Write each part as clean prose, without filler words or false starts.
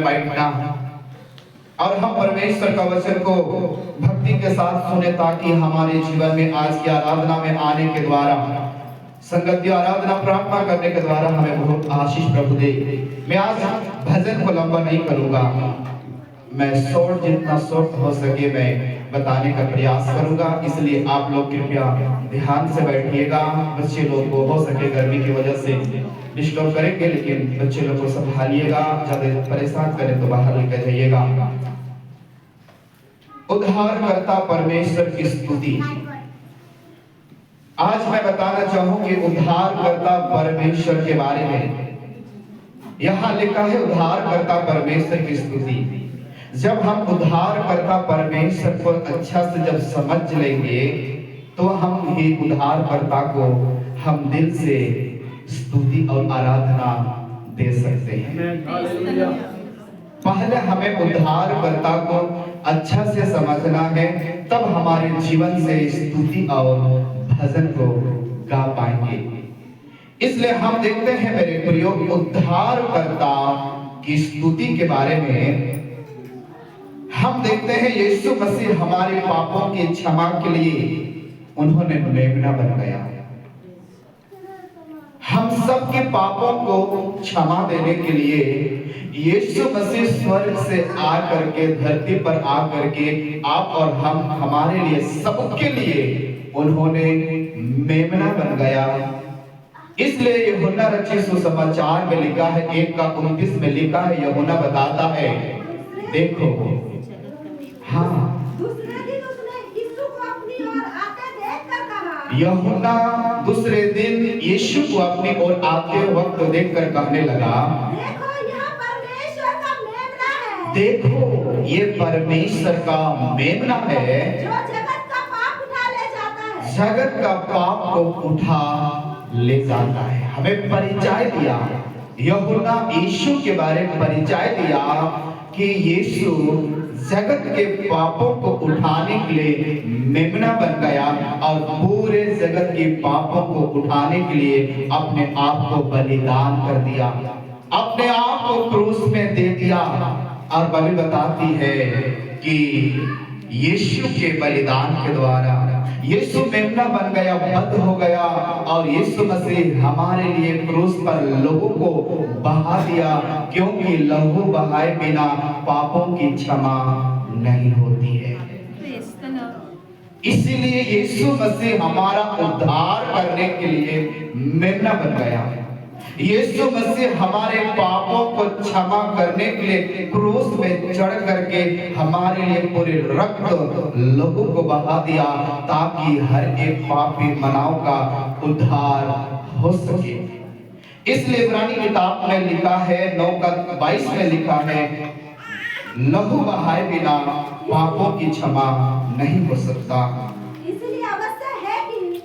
बैठना और हम परमेश्वर का वचन को भक्ति के साथ सुने, ताकि हमारे जीवन में आज की आराधना में आने के द्वारा, संगति आराधना प्रार्थना करने के द्वारा हमें बहुत आशीष प्रभु दे। मैं आज भजन को लंबा नहीं करूंगा, मैं शॉर्ट, जितना शॉर्ट हो सके मैं बताने का प्रयास करूंगा, इसलिए आप लोग कृपया ध्यान से बैठिएगा। बच्चे लोग को हो सके गर्मी की वजह से डिस्टर्ब करेंगे, लेकिन बच्चे लोग को संभालिएगा, ज्यादा परेशान करें तो बाहर लेकर जाइएगा। उद्धारकर्ता परमेश्वर की स्तुति। आज मैं बताना चाहूंगी उद्धारकर्ता परमेश्वर के बारे में। यहां लिखा है उद्धारकर्ता परमेश्वर की स्तुति। जब हम उद्धारकर्ता परमेश्वर को अच्छा से जब समझ लेंगे, तो हम ही उद्धारकर्ता को हम दिल से स्तुति और आराधना दे सकते हैं। पहले हमें उद्धारकर्ता को अच्छा से समझना है, तब हमारे जीवन से स्तुति और भजन को गा पाएंगे। इसलिए हम देखते हैं मेरे प्रियो, उद्धारकर्ता की स्तुति के बारे में हम देखते हैं यीशु मसीह हमारे पापों की क्षमा के लिए उन्होंने मेमना बन गया। हम सब के पापों को क्षमा देने के लिए यीशु मसीह स्वर्ग से आकर के धरती पर आकर के आप और हम हमारे लिए, सबके लिए उन्होंने मेमना बन गया। इसलिए यूहन्ना रचित सुसमाचार में लिखा है 1:29 में लिखा है, यूहन्ना बताता है, देखो हाँ, दूसरे दिन उसने यीशु को अपनी ओर आते देखकर कहा, यूहन्ना दूसरे दिन यीशु को अपनी ओर आते वक्त देखकर कहने लगा, देखो यह परमेश्वर का मेमना है, देखो ये परमेश्वर का मेमना है, जो जगत का पाप उठा ले जाता है। जगत का पाप को उठा ले जाता है। हमें परिचय दिया, यूहन्ना यीशु के बारे में परिचय दिया कि यीशु जगत के पापों को उठाने के लिए मेमना बन गया और पूरे जगत के पापों को उठाने के लिए अपने आप को बलिदान कर दिया, अपने आप को क्रूस में दे दिया। और बाइबल बताती है कि यीशु के बलिदान के द्वारा यीशु मेमना बन गया, बद हो गया, और यीशु मसीह हमारे लिए क्रूस पर लहू को बहा दिया, क्योंकि लहू बहाए बिना पापों की क्षमा नहीं होती है। इसीलिए यीशु मसीह हमारा उद्धार करने के लिए मेमना बन गया। यीशु मसीह हमारे पापों को क्षमा करने के लिए क्रूस में चढ़ करके हमारे लिए पूरे रक्त लहू को बहा दिया, ताकि हर एक पापी मानव का उद्धार हो सके। इसलिए इब्रानी किताब में लिखा है 9:22 में लिखा है, लहू बहाए बिना पापों की क्षमा नहीं हो सकता।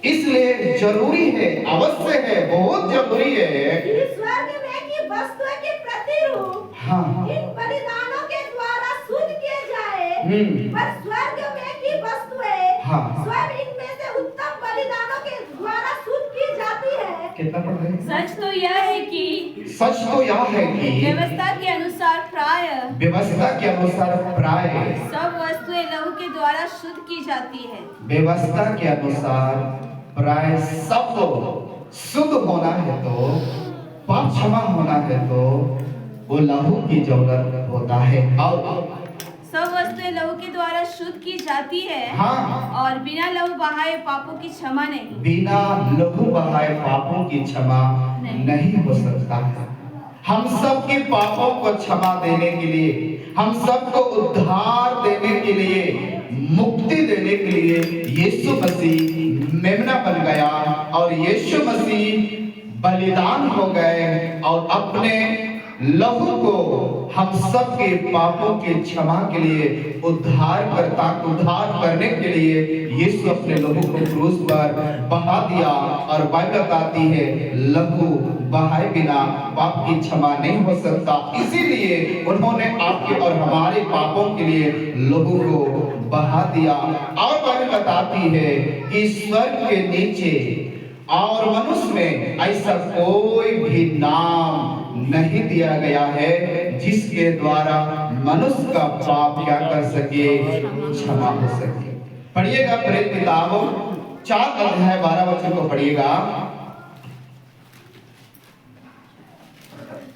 इसलिए जरूरी है, अवश्य है, बहुत जरूरी है कि स्वर्ग में की वस्तुएं के प्रतिरूप हाँ, इन बलिदानों के द्वारा शुद्ध किए जाए। पर स्वर्ग में की वस्तुएं हाँ, स्वयं इनमें से उत्तम बलिदानों के द्वारा शुद्ध की जाती है। कितना पढ़ रहे हैं? सच तो यह है कि व्यवस्था के अनुसार प्राय सब वस्तुएं लहू के द्वारा शुद्ध की जाती है। व्यवस्था के अनुसार प्राय सब शुद्ध होना है, तो पाप क्षमा होना है, तो वो लहू की जरूरत होता है। और सब वस्तुएं लहू के द्वारा शुद्ध की जाती है, हाँ, और बिना लहू बहाए पापों की क्षमा नहीं। बिना लहू बहाए पापों की क्षमा नहीं हो सकता है। हम सब के पापों को क्षमा देने के लिए, हम सबको उद्धार देने के लिए, मुक्ति देने के लिए यीशु मसीह मेमना बन गया, और यीशु मसीह बलिदान हो गए, और अपने लहू को हम सब के पापों के क्षमा के लिए उद्धार करने के लिए यीशु अपने लहू को क्रूस पर बहा दिया। और बाइबल बताती है लहू बहाए बिना पाप की क्षमा नहीं हो सकता, इसीलिए उन्होंने आपके और हमारे पापों के लिए लहू को बहा दिया। और बाइबल बताती है कि स्वर्ग के नीचे और मनुष्य में ऐसा कोई भी नाम नहीं दिया गया है जिसके द्वारा मनुष्य का पाप क्या कर सके, क्षमा हो सके। पढ़िएगा प्रेरित किताब 4 अध्याय 12 वचन को पढ़िएगा।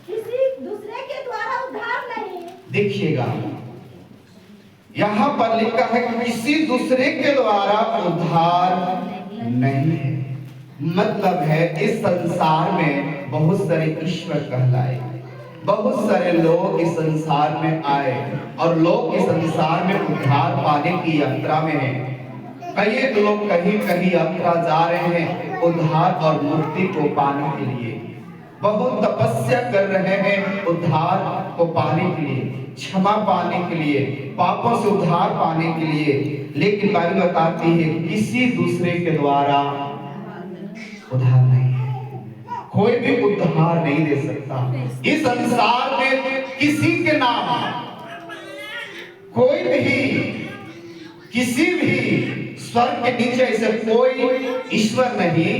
किसी दूसरे के द्वारा उद्धार नहीं। देखिएगा यहाँ पर लिखा है किसी दूसरे के द्वारा उद्धार नहीं है। मतलब है इस संसार में बहुत सारे ईश्वर कहलाए, बहुत सारे लोग इस संसार में आए और लोग इस संसार में उद्धार पाने की यात्रा में हैं। कई लोग कहीं कहीं यात्रा जा रहे हैं उद्धार और मुक्ति को पाने के लिए, बहुत तपस्या कर रहे हैं उद्धार को पाने के लिए, क्षमा पाने के लिए, पापों से उद्धार पाने के लिए। लेकिन बाइबल बताती है किसी दूसरे के द्वारा उद्धार नहीं है। कोई भी उद्धार नहीं दे सकता इस संसार में। किसी के नाम कोई भी, किसी भी स्वर्ग के नीचे ऐसे कोई ईश्वर नहीं,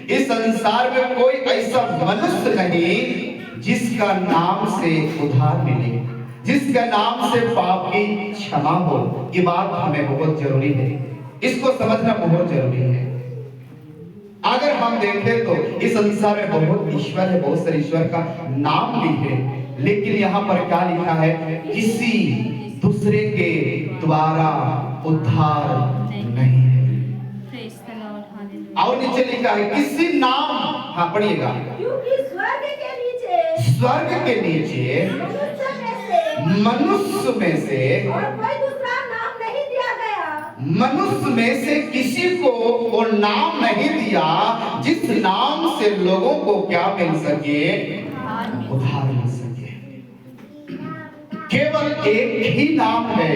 इस संसार में कोई ऐसा मनुष्य नहीं जिसका नाम से उद्धार मिले, जिसका नाम से पाप की क्षमा हो। ये बात हमें बहुत जरूरी है, इसको समझना बहुत जरूरी है। अगर हम देखें तो इस संसार में बहुत ईश्वर है, बहुत सारे ईश्वर का नाम भी है, लेकिन यहाँ पर क्या लिखा है, किसी दूसरे के द्वारा उद्धार नहीं है। और नीचे लिखा है किसी नाम, हाँ पढ़िएगा, क्योंकि स्वर्ग के नीचे मनुष्य में से और कोई दूसरा नाम नहीं दिया गया। मनुष्य में से किसी को वो नाम नहीं दिया जिस नाम से लोगों को क्या मिल सके, उद्धार मिल सके। केवल एक ही नाम है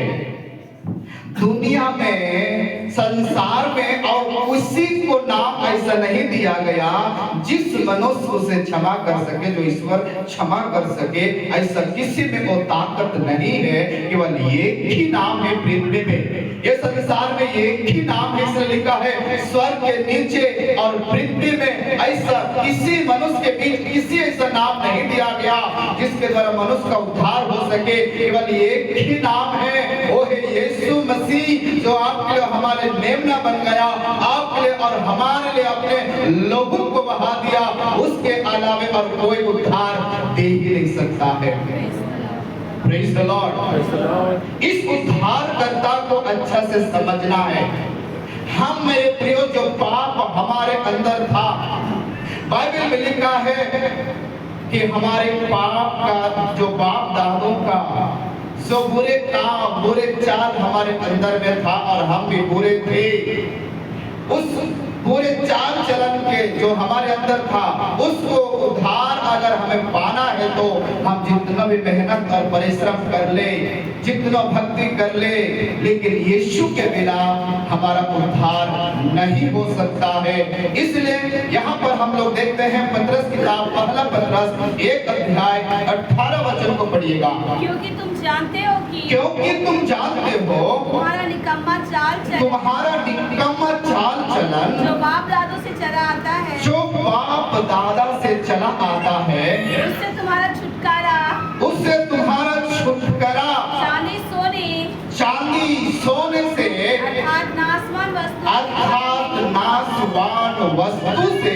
दुनिया में, संसार में, और उसी को नाम ऐसा नहीं दिया गया जिस मनुष्य से क्षमा कर सके, जो ईश्वर क्षमा कर सके। ऐसा किसी में वो ताकत नहीं है। केवल एक ही नाम है पृथ्वी में, ये संसार में एक ही नाम है। इसलिए लिखा है स्वर्ग के नीचे और पृथ्वी में ऐसा किसी मनुष्य के बीच किसी ऐसा नाम नहीं दिया गया जिसके द्वारा मनुष्य का उद्धार हो सके। केवल एक ही नाम है, वो है यीशु मसीह, जो आपके लिए हमारे मेमना बन गया, आपके लिए और हमारे लिए अपने लोगों को बहा दिया। उसके अलावा और कोई उद्धार दे ही नहीं सकता है। Praise the Lord। इस उद्धारकर्ता को अच्छा से समझना है। हम मेरे प्रियो जो पाप हमारे अंदर था, बाइबल में लिखा है कि हमारे पाप का जो बाप दादों का जो बुरे काम, बुरे चाल हमारे अंदर में था और हम भी बुरे थे, उस बुरे चाल चलन के जो हमारे अंदर था उसको उद्धार अगर हमें पाना है तो हम जितना भी मेहनत और परिश्रम कर ले, जितना भक्ति कर ले, लेकिन यीशु के बिना हमारा उद्धार नहीं हो सकता है। इसलिए यहाँ पर हम लोग देखते हैं पतरस किताब, पहला पतरस 1 अध्याय 18 वचन को पढ़िएगा। क्योंकि तुम जानते हो कि तुम्हारा निकम्मा चाल चलन जो बाप दादों से चला आता है, जो बाप दादा से चला आता है, उससे तुम्हारा छुटकारा चांदी सोने से अर्थात नासवान वस्तु से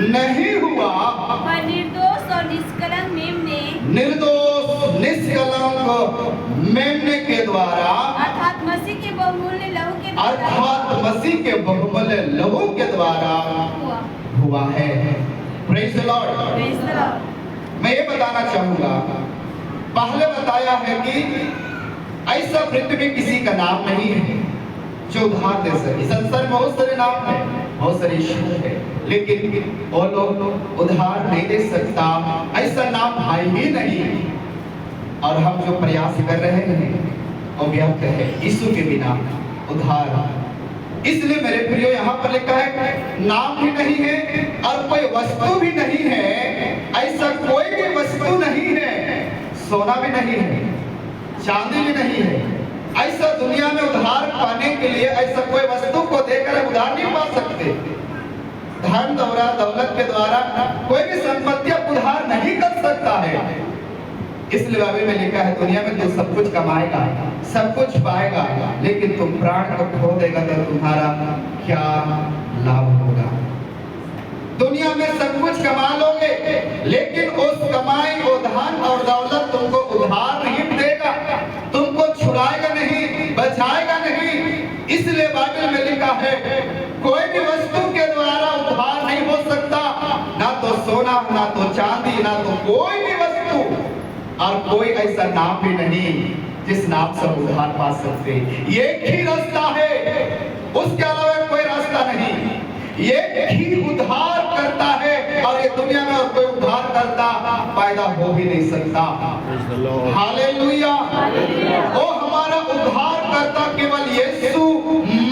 नहीं हुआ, पर निर्दोष और निष्कलंक मेमने के द्वारा, अर्थात मसीह के बहुमूल्य लहू के द्वारा हुआ है। Praise the Lord. मैं ये बताना चाहूंगा, पहले बताया है कि ऐसा पृथ्वी में किसी का नाम नहीं है जो उद्धार दे सके। संसार में बहुत सारे नाम है, बहुत सारे ईश्वर है, लेकिन वो लोग उद्धार नहीं दे सकता। ऐसा नाम है ही नहीं। और हम जो प्रयास कर रहे हैं वो व्यर्थ है यीशु के बिना उद्धार। इसलिए मेरे प्रियो यहाँ पर लिखा है नाम भी नहीं है और कोई वस्तु भी नहीं है। ऐसा कोई भी वस्तु नहीं है, सोना भी नहीं है, चांदी भी नहीं है। ऐसा दुनिया में उद्धार पाने के लिए ऐसा कोई वस्तु को देकर उद्धार नहीं पा सकते। धन दौलत के द्वारा कोई भी संपत्ति उधार नहीं कर सकता है। इसलिए बाइबल में लिखा है दुनिया में तू सब कुछ कमाएगा, सब कुछ पाएगा, लेकिन तुम प्राण को खो देगा तो तुम्हारा क्या लाभ होगा। दुनिया में सब कुछ कमा लोगे, लेकिन उस कमाई को धन और दौलत तुमको उधार नहीं देगा, तुमको छुड़ाएगा नहीं, बचाएगा नहीं। इसलिए बाइबल में लिखा है कोई भी वस्तु के द्वारा उधार नहीं हो सकता, ना तो सोना, ना तो चांदी, ना तो कोई भी वस्तु, और कोई ऐसा नाम भी नहीं जिस नाम से उधार पा सकते। एक ही रास्ता है, उसके अलावा कोई रास्ता नहीं। एक ही उद्धार करता है और ये दुनिया में और कोई उद्धार करता पैदा हो भी नहीं सकता। हालेलुया। वो हमारा उद्धार करता केवल यीशु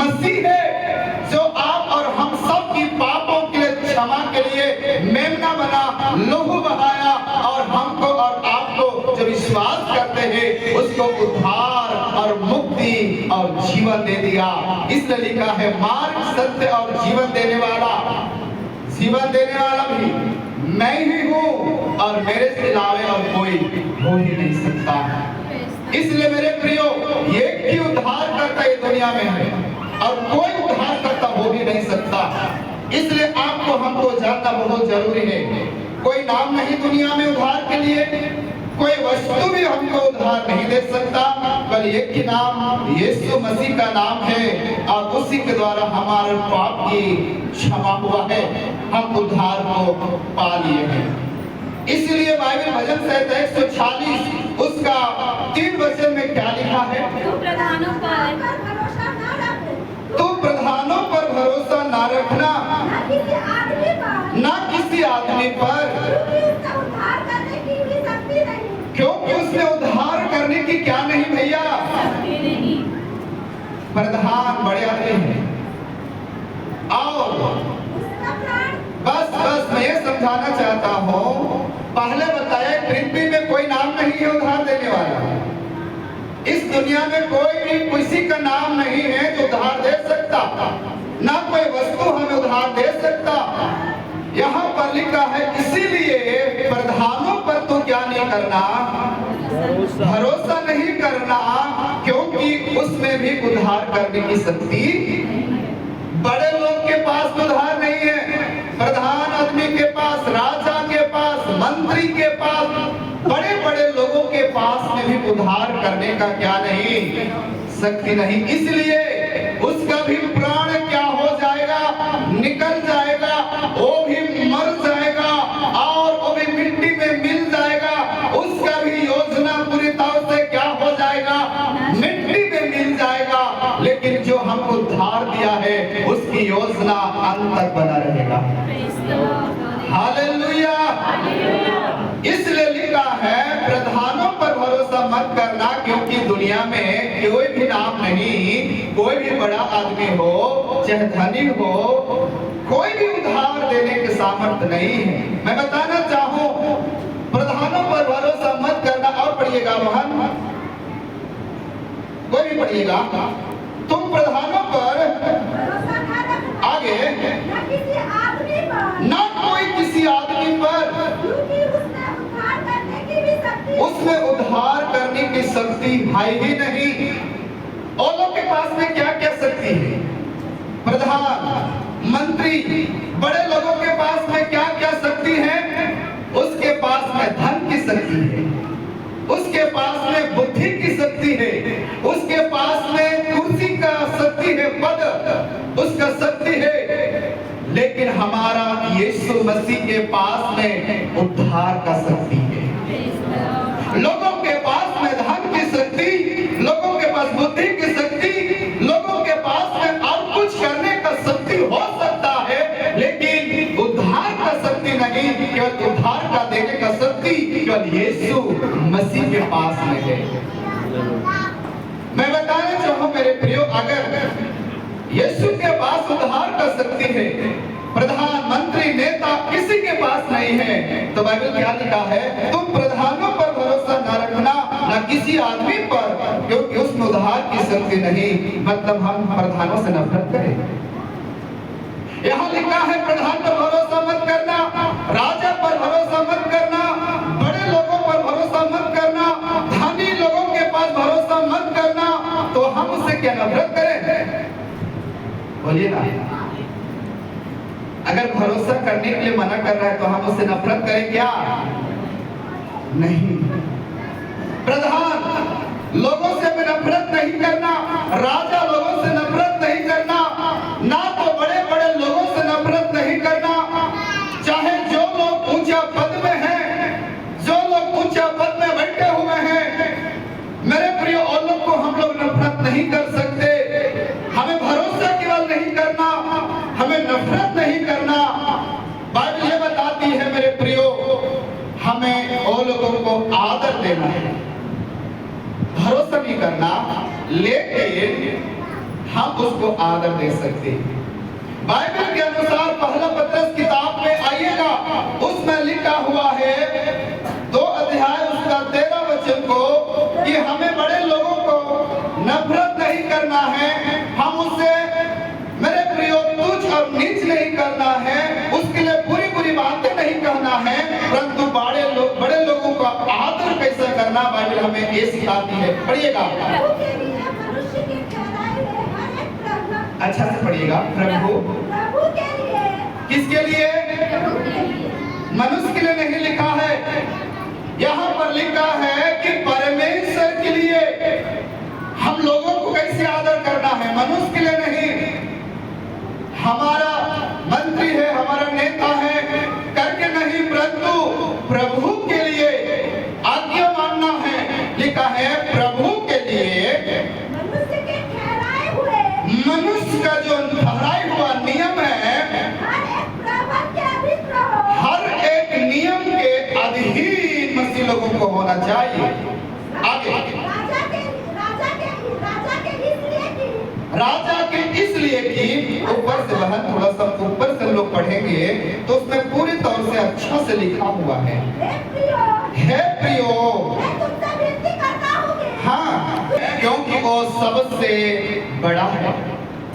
मसीह है, जो आप और हम सब की पापों के लिए क्षमा के लिए मेमना बना, लहू बहाया और हमको और आपको जो विश्वास करते हैं उसको उद्धार और मुक्ति और जीवन दे दिया। इसलिए लिखा है मार्ग, सत्य और जीवन देने वाला भी मैं ही हूँ और मेरे से अलावा और कोई हो ही नहीं सकता। इसलिए मेरे प्रियो, एक ही उद्धार करता ये दुनिया में है और कोई उद्धार करता हो भी नहीं सकता। इसलिए आपको हमको जानना बहुत जरूरी है। कोई नाम नहीं दुनिया में उद्धार के लिए, कोई वस्तु भी हमको उद्धार नहीं दे सकता, बल एक ही नाम यीशु मसीह का नाम है और उसी के द्वारा हमारे पाप की क्षमा हुआ है, हम उद्धार को पा लिए हैं। इसलिए बाइबल भजन संहिता 146 उसका 3 वचन में क्या लिखा है? तू प्रधानों पर भरोसा ना रखो, तू प्रधानों पर भरोसा ना रखना, ना किसी आदमी पर, ना किसी आदमी पर, क्योंकि उसका उद्धार करने की भी क्योंकि उसने उद्धार करने की शक्ति नहीं। क्या नहीं भैया, शक्ति नहीं। प्रधान बड़े आदमी हैं। और उसका प्राण बस मैं ये समझाना चाहता हूँ, पहले बताया पृथ्वी में कोई नाम नहीं है उद्धार देने वाला। इस दुनिया में कोई भी किसी का नाम नहीं है जो उद्धार दे सकता, ना कोई वस्तु हमें उद्धार दे सकता। यहाँ पर लिखा है इसीलिए प्रधानों पर तो क्या नहीं करना, भरोसा नहीं करना, क्योंकि उसमें भी उद्धार करने की शक्ति बड़े लोग के पास उद्धार नहीं है। प्रधान आदमी के पास, राजा के पास, मंत्री के पास, बड़े बड़े लोगों के पास में भी उद्धार करने का क्या नहीं, शक्ति नहीं। इसलिए उसका भी प्राण क्या हो जाएगा, निकल जाएगा, वो भी मर जाएगा और वो भी मिट्टी में मिल जाएगा। उसका भी योजना पूरी तरह से क्या हो जाएगा, मिट्टी में मिल जाएगा। लेकिन जो हमको उद्धार दिया है उसकी योजना अंत तक बना रहेगा। हालेलुया। इसलिए लिखा है प्रधानों पर भरोसा मत करना, क्योंकि दुनिया में कोई भी नाम नहीं, कोई भी बड़ा आदमी हो चाहे धनी हो, कोई भी उधार देने के सामर्थ्य नहीं है। मैं बताना चाहूं प्रधानों पर भरोसा मत करना। और पढ़िएगा मोहन, कोई भी पढ़िएगा, तुम प्रधानों पर भरोसा ना रखना, आगे ना किसी आदमी पर, ना कोई किसी आदमी पर, क्योंकि उसने उद्धार करने की भी शक्ति उसमें उद्धार करने की शक्ति है ही नहीं। और लोग के पास में क्या क्या शक्ति है? प्रधान, मंत्री, बड़े लोगों के पास में क्या क्या शक्ति है? उसके पास में धन की शक्ति है, उसके पास में बुद्धि की शक्ति है, उसके पास में कुर्सी का शक्ति है, पद उसका शक्ति है। लेकिन हमारा यीशु मसीह के पास में उद्धार का शक्ति है। लोगों के पास में धन की शक्ति, लोगों के पास बुद्धि की शक्ति, लोगों के पास में और कुछ करने का शक्ति हो सकता है, लेकिन उद्धार का शक्ति नहीं। केवल उद्धार का देने का शक्ति केवल यीशु मसीह के पास में है। मैं बताना चाहूं मेरे प्रियो, अगर यीशु के पास उद्धार का शक्ति है, प्रधानमंत्री, नेता किसी के पास नहीं है, तो बाइबल क्या लिखा है? तुम प्रधानों पर भरोसा न रखना, न किसी आदमी पर, क्योंकि उसमें उद्धार की शक्ति नहीं। मतलब हम प्रधानों से नफरत करें। यहाँ लिखा है प्रधान पर भरोसा मत करना, राजा पर भरोसा मत करना, बड़े लोगों पर भरोसा मत करना, धनी लोगों के पास भरोसा मत करना। तो हम उससे क्या नफरत करें? बोलिए ना। अगर भरोसा करने के लिए मना कर रहा है तो हम उससे नफरत करें क्या? नहीं। प्रधान लोगों से भी नफरत नहीं करना, राजा लोगों से नफरत नहीं करना, ना तो बड़े बड़े लोगों से नफरत नहीं करना। चाहे जो लोग ऊंचा पद में हैं, जो लोग ऊंचा पद में बैठे हुए हैं, मेरे प्रिय, उन लोग को हम लोग नफरत नहीं कर सकते। हमें भरोसा केवल नहीं करना, हमें नफरत नहीं करना। बाइबल ये बताती है मेरे प्रियो, हमें उन लोगों को आदर देना है, भरोसा नहीं करना, लेकिन हम उसको आदर दे सकते हैं। बाइबल के अनुसार पहला पत्रस किताब में आइएगा, उसमें लिखा हुआ है 2 अध्याय उसका 13 वचन को, कि हमें बड़े लोगों को नफरत नहीं करना है, हम उससे मेरे प्रियो तुच्छ और नीच नहीं करना है, उसके लिए बुरी बुरी बातें नहीं कहना है, परंतु बड़े लोगों का आदर कैसे करना बाइबल हमें ये सिखाती है। पढ़िएगा, अच्छा से पढ़िएगा। प्रभु के लिए, किसके लिए? मनुष्य के लिए नहीं लिखा है, यहाँ पर लिखा है कि परमेश्वर के लिए हम लोगों को कैसे आदर करना है, मनुष्य के लिए नहीं। हमारा मंत्री है, हमारा नेता है करके नहीं, परंतु प्रभु के लिए आज्ञा मानना है। लिखा है प्रभु के लिए, मनुष्य के ठहराए हुए, मनुष्य का जो ठहराया हुआ नियम है, हर एक प्रभु के अधीन रहो, हर एक नियम के अधीन मसीह लोगों को होना चाहिए। आगे, राजा के इसलिए कि ऊपर से बहन थोड़ा सा ऊपर से लोग पढ़ेंगे तो उसमें पूरी तौर से अच्छा से लिखा हुआ है, हे प्रियो, हाँ, क्योंकि वो सबसे बड़ा है,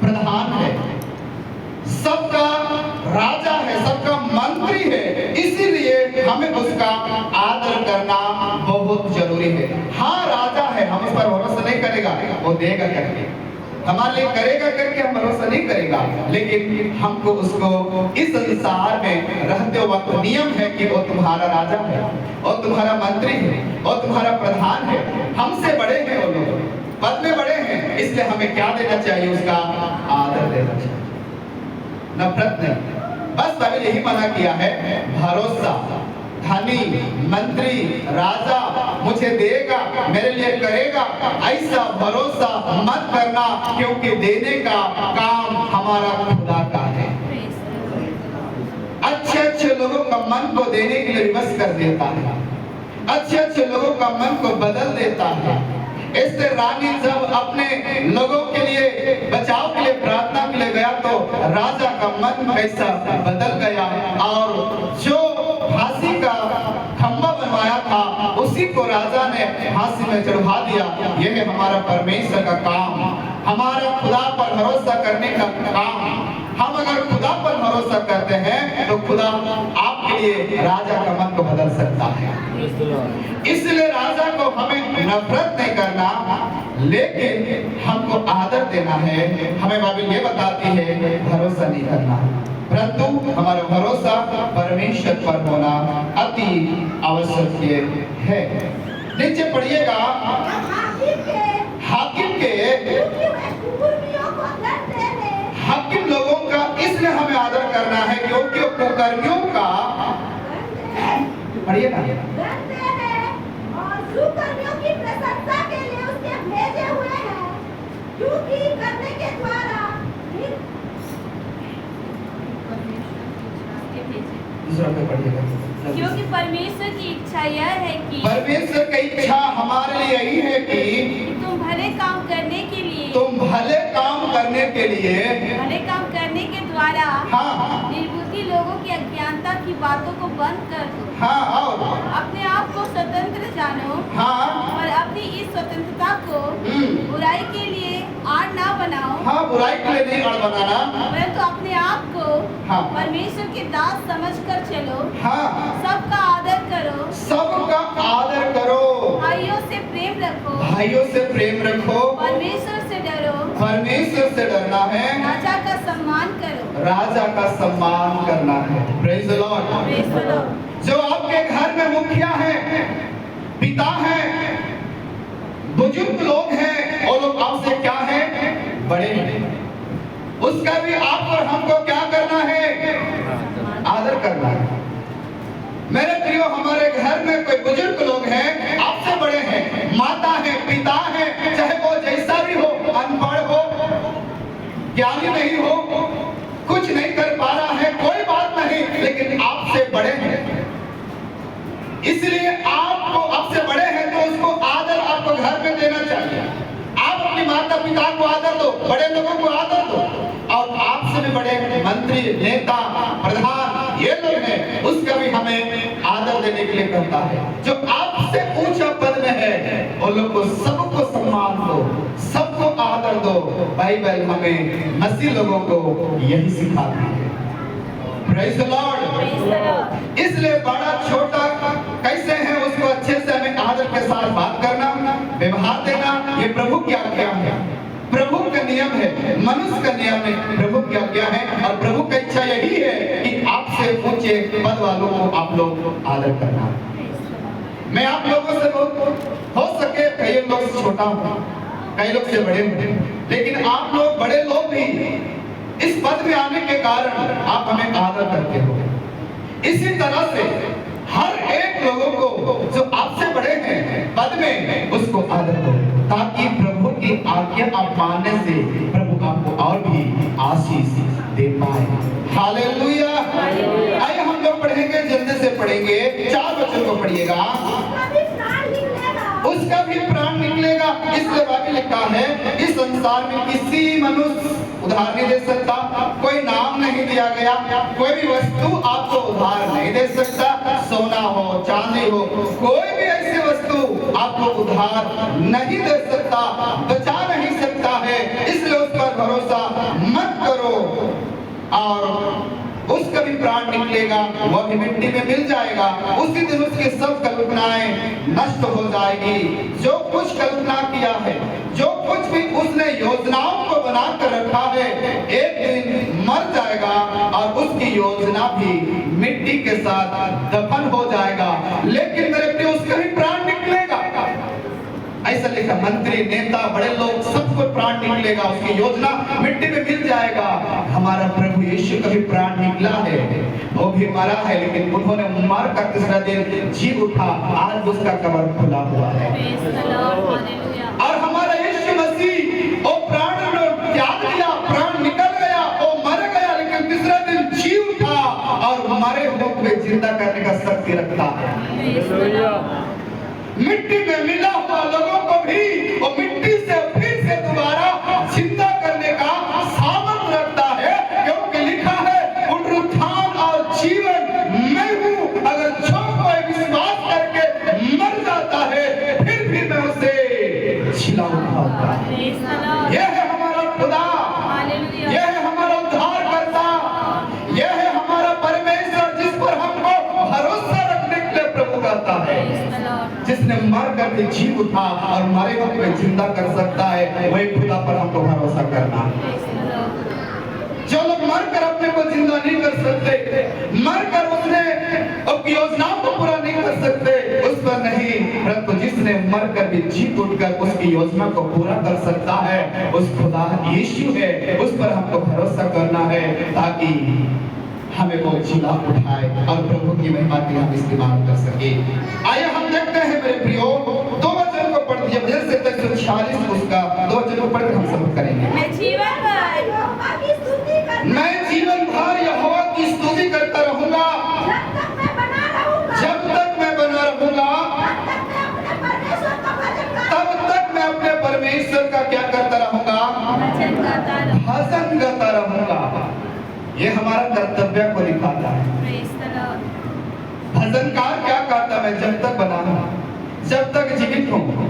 प्रधान है, सबका राजा है, सबका मंत्री है, इसीलिए हमें उसका आदर करना बहुत जरूरी है। हाँ, राजा है, हम उस पर भरोसा नहीं करेगा, वो देगा करके, हमारे लिए करेगा करके हम भरोसा नहीं करेगा, लेकिन हमको उसको इस संसार में रहते वक्त नियम है कि वो तुम्हारा राजा है, और तुम्हारा मंत्री है, और तुम्हारा प्रधान है, हमसे बड़े हैं वो लोग, पद में बड़े हैं, इसलिए हमें क्या देना चाहिए? उसका आदर देना चाहिए, नफरत नहीं। बस बाइबल यही मना किया है, भरोसा, धनी, मंत्री, राजा मुझे देगा, मेरे लिए करेगा, ऐसा भरोसा मत करना, क्योंकि देने का काम हमारा खुदा का है। अच्छे अच्छे लोगों का मन को देने के लिए विवश कर देता है, अच्छे अच्छे लोगों का मन को बदल देता है। इससे रानी जब अपने लोगों के लिए बचाव के लिए प्रार्थना के लिए गया तो राजा का मन कैसा बदल गया, और जो फांसी का खंभा बनवाया था उसी को राजा ने फांसी में चढ़वा दिया। यह है हमारा परमेश्वर का काम, हमारा खुदा पर भरोसा करने का काम। हम अगर खुदा पर भरोसा करते हैं तो खुदा आपके लिए राजा का मन को बदल सकता है। इसलिए राजा को हमें नफरत नहीं करना, लेकिन हमको आदर देना है। हमें बाइबल ये बताती है भरोसा नहीं करना, परंतु हमारा भरोसा परमेश्वर पर होना अति आवश्यक है। नीचे पढ़िएगा, हाकिम लोगों का इसलिए हमें आदर करना है क्योंकि कुकर्मियों का, पढ़िए ना, और सुकर्मियों की प्रशंसा के लिए उसके भेजे हुए हैं, क्योंकि करने के द्वारा क्योंकि परमेश्वर की इच्छा यह है कि, परमेश्वर की इच्छा हमारे लिए यही है कि तुम भले काम करने के लिए, तुम भले काम करने के लिए, भले काम करने के द्वारा, हाँ, निर्बुद्धि लोगों की अज्ञानता की बातों को बंद कर दो, हाँ, और अपने आप को स्वतंत्र जानो, हाँ, और अपनी इस स्वतंत्रता को बुराई के लिए आड़ ना बनाओ, हाँ, बुराई के लिए नहीं आड़ बनाना, परंतु अपने आप को हाँ। परमेश्वर के दास समझकर चलो, हाँ, सबका आदर करो, सबका आदर करो, भाइयों से प्रेम रखो, भाइयों से प्रेम रखो, परमेश्वर से डरो, परमेश्वर से डरना है, राजा का सम्मान करो। राजा का सम्मान करना है। Praise the Lord. Praise the Lord। जो आपके घर में मुखिया है, पिता है, बुजुर्ग लोग हैं, और लोग आपसे क्या है, बड़े हैं, उसका भी आप और हमको क्या करना है, आदर करना है। मेरे प्रियो, हमारे घर में कोई बुजुर्ग लोग हैं, आपसे बड़े हैं, माता है, पिता है, चाहे वो जैसा भी हो, अनपढ़ हो, ज्ञानी नहीं हो, कुछ नहीं कर पा रहा है, कोई बात नहीं, लेकिन आपसे बड़े हैं, इसलिए आपको, आपसे बड़े हैं तो उसको आदर आपको घर में देना चाहिए। आप अपने माता पिता को आदर दो, बड़े लोगों को आदर दो, और आपसे भी बड़े मंत्री, नेता, प्रधान, ये लोग हैं, उसका भी हमें आदर देने के लिए कहता है। जो आपसे ऊंचा पद में है, उन लोग को सबको सम्मान दो, सबको आदर दो। बाइबल हमें मसीह लोगों को यही सिखाती है। Praise the Lord। Praise the Lord। इसलिए बड़ा छोटा कैसे है, उसको अच्छे से हमें आदर के साथ बात करना, व्यवहार देना, ये प्रभु की आज्ञा है, प्रभु का नियम है, मनुष्य का नियम है, प्रभु की आज्ञा है। और प्रभु की इच्छा यही है कि आपसे ऊंचे पद वालों को आप लोग आदर करना। मैं आप लोगों से बहुत हो सके, कई लोग से छोटा हूँ, कई लोग से बड़े हूँ, लेकिन आप लोग बड़े लोग भी इस पद में आने के कारण आप हमें आदर करते हो। इसी तरह से हर एक लोगों को जो आपसे बड़े हैं पद में, उसको आदर दो, ताकि प्रभु की आज्ञा आप मानने से प्रभु आपको और भी आशीष दे पाए। हालेलुया। आइए हम लोग पढ़ेंगे, जल्दी से पढ़ेंगे, 4 वचन को पढ़िएगा। उसका भी प्राण निकलेगा। इसलिए बाइबल लिखा है, इस संसार में किसी मनुष्य उधार नहीं दे सकता, कोई नाम नहीं दिया गया, कोई भी वस्तु आपको उधार नहीं दे सकता, सोना हो, चांदी हो, कोई भी ऐसी वस्तु आपको उधार नहीं दे सकता, बचा नहीं सकता है। इसलिए उस पर भरोसा मत करो, और उसका भी प्राण निकलेगा, वह भी मिट्टी में मिल जाएगा। उसी दिन उसकी सब कल्पनाएं नष्ट हो जाएगी। जो कुछ कल्पना किया है, जो कुछ भी उसने योजनाओं को बनाकर रखा है, एक दिन मर जाएगा और उसकी योजना भी मिट्टी के साथ दफन हो जाएगा। लेकिन मेरे प्रिय, उसका भी प्राण निकलेगा। ऐसा लिखा, मंत्री, नेता, बड़े लोग, सबको प्राण निकलेगा, उसकी योजना मिट्टी में मिल जाएगा। हमारा प्रभु यीशु का भी प्राण निकला है, वो भी मरा है, लेकिन उन्होंने मर कर तीसरा दिन जी उठा, आज उसका कब्र खुला हुआ है। और हमारा यीशु मसीह वो प्राण त्याग दिया, प्राण निकल गया, वो मर गया, लेकिन तीसरा दिन जी उठा और हमारे लोग में जिंदा करने का शक्ति रखता है। मिट्टी में मिला हुआ लोगों को भी वो मिट्टी से फिर से दोबारा जिंदा करने का सामर्थ रखता है, क्योंकि लिखा है, पुनरुत्थान और जीवन मैं हूँ। अगर जो कोई विश्वास करके मर जाता है, फिर भी मैं उसे जिला उठाऊंगा। यह है हमारा खुदा, यह है हमारा उद्धारकर्ता, यह है हमारा परमेश्वर, जिस पर हमको भरोसा रखने के लिए प्रभु कहता है। जिसने मर कर के जी उठा और मरे हुए को जिंदा कर सकता है, वही खुदा पर हमको भरोसा करना। जो लोग मर कर अपने को जिंदा नहीं कर सकते, मर कर उसने अपनी योजनाओं को पूरा नहीं कर सकते, उस पर नहीं, परंतु जिसने मर कर भी जी उठकर उसकी योजना को पूरा कर सकता है, उस खुदा यीशु है, उस पर हमको भरोसा करना है, ताकि हमें वो जिला उठाए और प्रभु की महिमा के हम इस्तेमाल कर सके। आइए हम देखते हैं मेरे प्रियो, 2 वचन को पढ़ दिया, भजन 146 उसका 2 वचन को पढ़ के हम सब करेंगे। मैं जीवन भर यहोवा की स्तुति करता रहूंगा, जब तक मैं बना रहूंगा, तब तक मैं अपने परमेश्वर का क्या करता रहूंगा, भजन गाता रहूंगा। ये हमारा कर्तव्य को दिखाता है। भजनकार क्या करता, मैं जब तक बना हूं, जब तक जीवित हूं,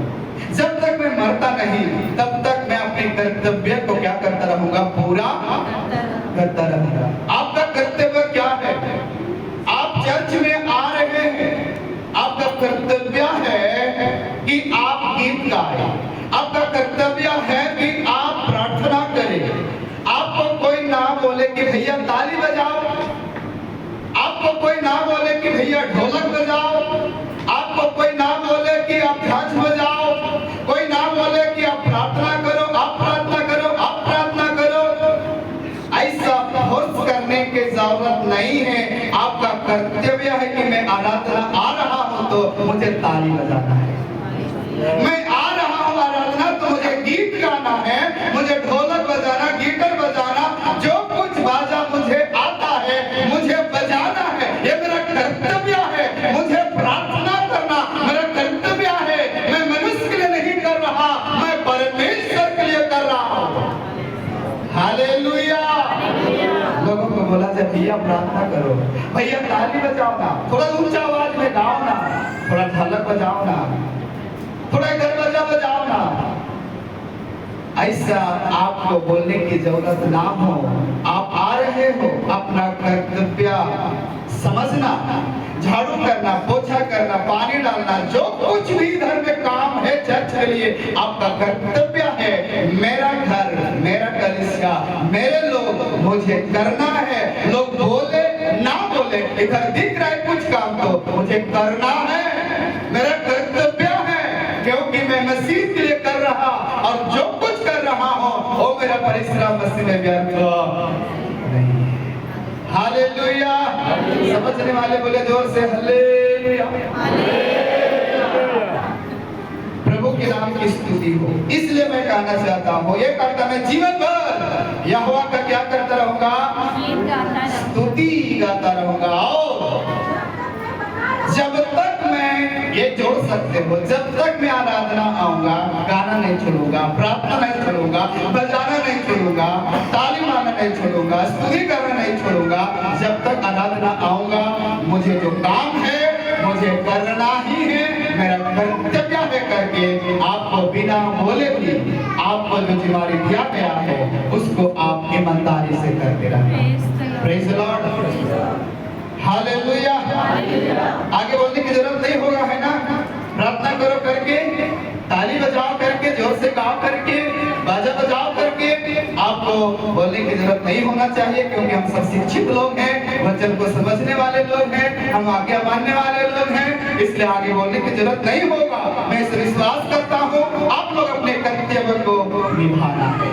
जब तक मैं मरता नहीं, तब तक मैं अपने कर्तव्य को क्या करता रहूंगा, पूरा करता रहूंगा। आपका कर्तव्य गाए। आपका कर्तव्य है कि आप प्रार्थना करें। आपको कोई ना बोले कि भैया ताली बजाओ, आपको कोई ना बोले कि भैया ढोलक बजाओ, आपको कोई ना बोले कि आप झांझ बजाओ, कोई ना बोले कि आप प्रार्थना करो, आप प्रार्थना करो, आप प्रार्थना करो। ऐसा फोर्स करने की जरूरत नहीं है। आपका कर्तव्य है कि मैं आराधना आ रहा हूं तो मुझे ताली बजाना है, मैं आ रहा हूं आराधना तो मुझे गीत गाना है, मुझे ढोलक बजाना, गिटार बजाना, जो कुछ बाजा मुझे आता है मुझे बजाना है। ये मेरा कर्तव्य है। मुझे प्रार्थना करना मेरा कर्तव्य है। मैं मनुष्य के लिए नहीं कर रहा, मैं परमेश्वर के लिए कर रहा हूं। हालेलुया। लोगों को बोला जब भैया प्रार्थना करो, भैया ताली बजाओ ना, थोड़ा ऊंचा आवाज में गाओ ना, थोड़ा ढोलक बजाओ ना, थोड़ा दरवाजा बजाओ ना। ऐसा आपको बोलने की जरूरत ना हो। आप आ रहे हो, अपना कर्तव्य समझना, झाड़ू करना, पोछा करना, पानी डालना, जो कुछ भी घर में काम है चर्च के लिए आपका कर्तव्य है। मेरा घर, मेरा कलीसिया, मेरे लोग, मुझे करना है। लोग बोले ना बोले, इधर दिख रहा है कुछ काम तो मुझे करना है, मेरा कर्तव्य है, क्योंकि मैं मसीह के लिए कर रहा और जो कुछ कर रहा हूं वो मेरा परिश्रम मसीह में व्यर्थ नहीं है। हालेलुया। समझने वाले बोले जोर से हालेलुया। प्रभु के नाम की स्तुति हो। इसलिए मैं कहना चाहता हूँ, ये करता मैं जीवन भर यहोवा का क्या करता रहूंगा, स्तुति गाता रहूंगा। और जब तक मैं, ये जोड़ सकते हो, जब तक मैं आराधना आऊंगा गाना नहीं छोड़ूंगा, प्रार्थना नहीं छोड़ूंगा, बजाना नहीं छोड़ूंगा, ताली मारना नहीं छोड़ूंगा, स्तुति करना नहीं छोड़ूंगा। जब तक आराधना आऊंगा मुझे जो काम है मुझे करना ही है। मेरा कर्तव्य है करके आपको बिना बोले भी आपको जो जिम्मेदारी दिया गया है उसको आप ईमानदारी से करते रहना। Praise the Lord. हालेलुया। आगे बोलने की जरूरत नहीं होगा, है ना? प्रार्थना करो करके, ताली बजाओ करके, जोर से गाओ करके, बाजा बजाओ करके, आपको बोलने की जरूरत नहीं होना चाहिए, क्योंकि हम सब शिक्षित लोग हैं, वचन को समझने वाले लोग हैं, हम आज्ञा मानने वाले लोग हैं, इसलिए आगे बोलने की जरूरत नहीं होगा। मैं इस विश्वास करता हूँ आप लोग अपने कर्तव्य को निभाना है।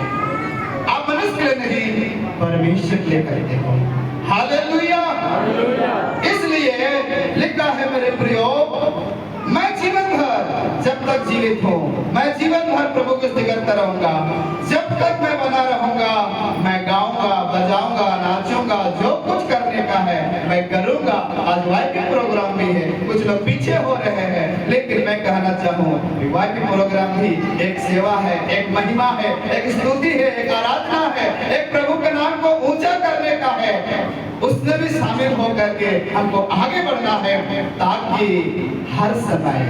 आप मनुष्य के लिए नहीं, परमेश्वर के लिए करते हो। हालेलुया। इसलिए लिखा है मेरे प्रियो, मैं जीवन भर जब तक जीवित हूँ, मैं जीवन भर प्रभु की स्तुति करता रहूंगा। जब तक मैं बना रहूंगा मैं गाऊंगा, बजाऊंगा, नाचूंगा, जो कुछ करने का है मैं करूंगा। आज वाइफ प्रोग्राम भी है, कुछ लोग पीछे हो रहे हैं, लेकिन मैं कहना चाहूँ वाइफ प्रोग्राम भी एक सेवा है, एक महिमा है, एक स्तुति है, एक आराधना है, एक प्रभु के नाम को ऊंचा करने का है। उसमें भी शामिल होकर के हमको आगे बढ़ना है, ताकि हर समय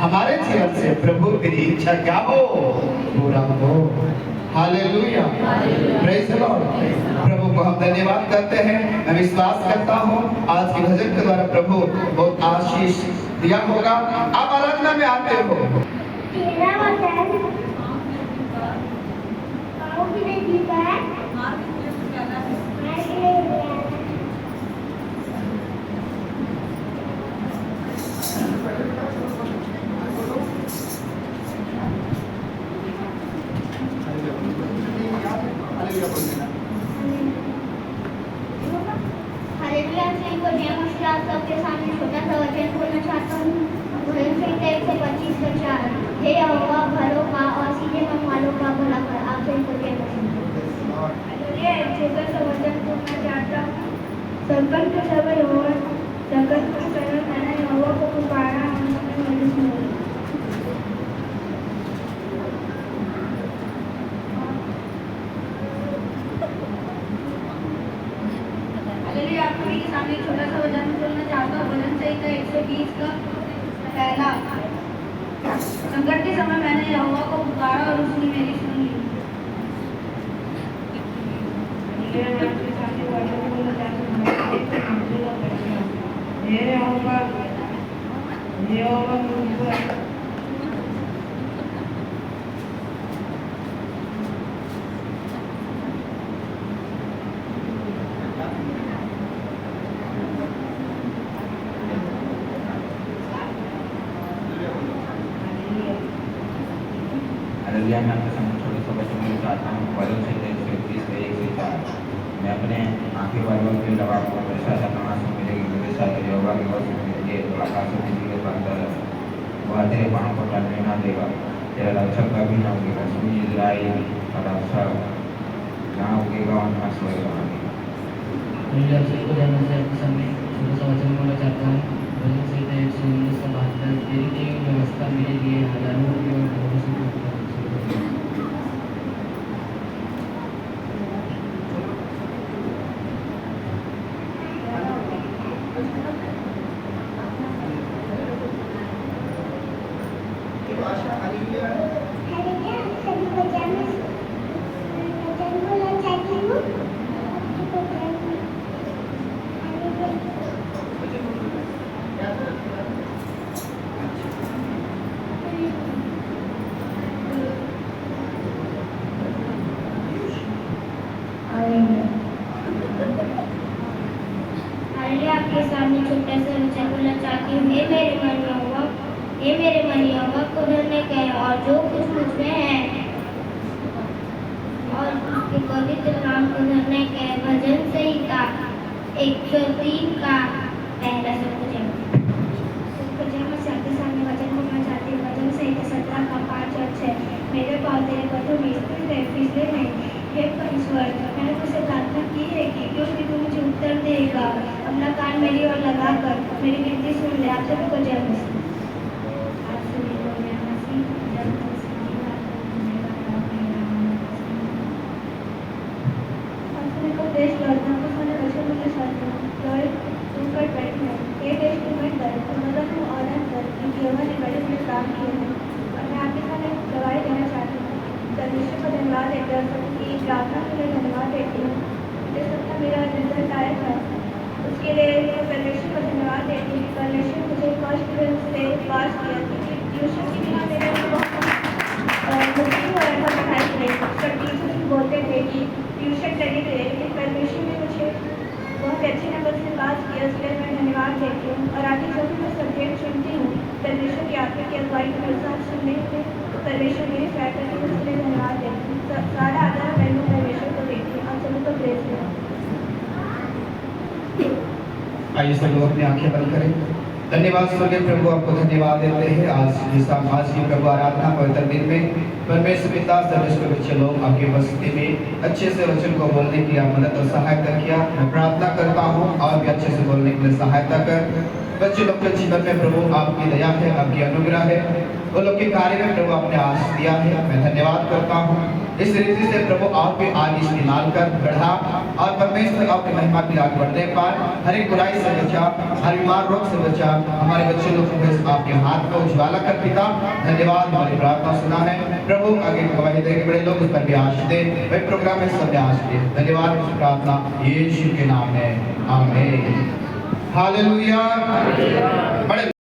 हमारे जीवन से प्रभु की इच्छा क्या हो, पूरा हो। हालेलुया। Praise the lord. प्रभु को हम धन्यवाद करते हैं। मैं विश्वास करता हूँ आज की भजन के द्वारा प्रभु बहुत आशीष दिया होगा। आप आराधना में आते हो, सबके सामने छोटा सा वचन बोलना चाहता हूँ। भजन संहिता 125 का 4। हे यहोवा भरों का और सीधे मन वालों का भला कर, आपसे इनको क्या हालेलुया। एक छोटा सा वचन बोलना चाहता हूँ। संकट के समय यहोवा, संकट के समय मैंने यहोवा को पुकारा और उसने मुझे सुना। आपके सामने छोटा सा वचन बोलना चाहता हूँ। भजन संहिता 120 का 1। संकट के समय मैंने यहोवा को पुकारा और उसने मेरी सुन ली। आपके सामने वचन बोलना चाहता हूँ। जल्दिया में आपके सामने छोटे से बच्चों में चाहता हूँ वरुण से 121 से 1 से 4। मैं अपने आंखें वर्गों के लगा को पैसा कहाँ से मिलेगी मेरे साथ योगा की वजह से मिलेगी तो आकाश में बिजली के बंदर वह तेरे बाणों को टलने ना देगा तेरा रक्षक कभी ना उगेगा सूर्य इजराइल का रक्षक जहाँ उगेगा वहाँ सोएगा। मुझे आप सबको जानना से आपके सामने छोटा सा वचन बोलना चाहता हूँ। भजन संहिता 119 का 72 तेरी दी हुई व्यवस्था मेरे लिए हजारों की और करोड़ों से उपलब्ध है। हालेलुया। आपके सामने छोटा सा वचन बोलना चाहती हूँ। हे मेरे मन यहोवा, हे मेरे मन यहोवा को धन्य कह और जो कुछ मुझ में है और उसके पवित्र नाम को धन्य कह। भजन संहिता 103 का पहला शब्द आपके सामने वचन बोलना चाहती हूँ। भजन संहिता 17 का 5 और 6। मेरे पास तेरे पथों में स्थिर है, फिसले नहीं। हे ईश्वर, मैंने तुझसे प्रार्थना की है कि क्योंकि तू मुझे उत्तर देगा। अपना कान मेरी ओर लगाकर मेरी विनती सुन ले। आप सभी को जय मसीह। आप सभी को जय मसीह। जय मसीह की बात आप सभी को देश लौटना को मैंने वचन बोलना चाहती हूँ। लॉर्ड तुम पर बैठना ये देश तुम मत कर मतलब तुम ऑर्डर कर क्योंकि यहोवा ने बड़े बड़े काम किए हैं। और मैं आपके सामने गवाही देना चाहती हूँ। परमेश्वर को धन्यवाद देते हैं सबकी प्रार्थना के लिए धन्यवाद देती हूँ। जो सबका मेरा रिजल्ट आया था उसके लिए मैं परमेश्वर को धन्यवाद देती हूँ। परमेश्वर मुझे फर्स्ट डिवीजन से पास किया क्योंकि ट्यूशन के बिना मेरे बहुत मुश्किल हो रहा था पढ़ाई में। सब टीचर्स बोलते थे कि ट्यूशन लगे थे लेकिन परमेश्वर ने मुझे बहुत अच्छे नंबर से पास किया। इसलिए मैं धन्यवाद देती हूँ। और आगे जो भी मैं सब्जेक्ट चुनती हूँ परमेश्वर की आत्मा की अगुवाई के अनुसार सुनने में परमेश्वर मेरी सहायता की इसलिए धन्यवाद देती हूँ। सारा आधार मैं परमेश्वर को देती हूँ। आप सभी को प्रेज दें। आइए सब लोग अपनी आंखें बंद करें। धन्यवाद स्वर्गीय प्रभु, आपको धन्यवाद देते हैं आज की प्रभु आराधना पवित्र दिन में परमेश्वर पिता सर्वश्रेष्ठ बच्चे लोग आपकी उपस्थिति में अच्छे से वचन को बोलने की आप मदद और सहायता किया। मैं प्रार्थना करता हूँ और भी अच्छे से बोलने के लिए सहायता कर। बच्चे लोग के जीवन में प्रभु आपकी दया है, आपकी अनुग्रह है। वो लोग के कार्य में प्रभु आपने आशीष दिया है। मैं धन्यवाद करता हूँ। इस रीति से प्रभु आप भी आगे इस्तेमाल कर बढ़ा और परमेश्वर आपकी महिमा की आगे बढ़ने पाए। हर एक बुराई से बचा, हर बीमार रोग से बचा। हमारे बच्चे लोग को आपके हाथ में उज्ज्वला कर पिता धन्यवाद। हमारी प्रार्थना सुना है प्रभु। आगे गवाही देंगे बड़े लोग उस पर भी आशीष दे। वही प्रोग्राम में सब आशीष दे। धन्यवाद। प्रार्थना यीशु के नाम में आमीन। हालेलुया। बड़े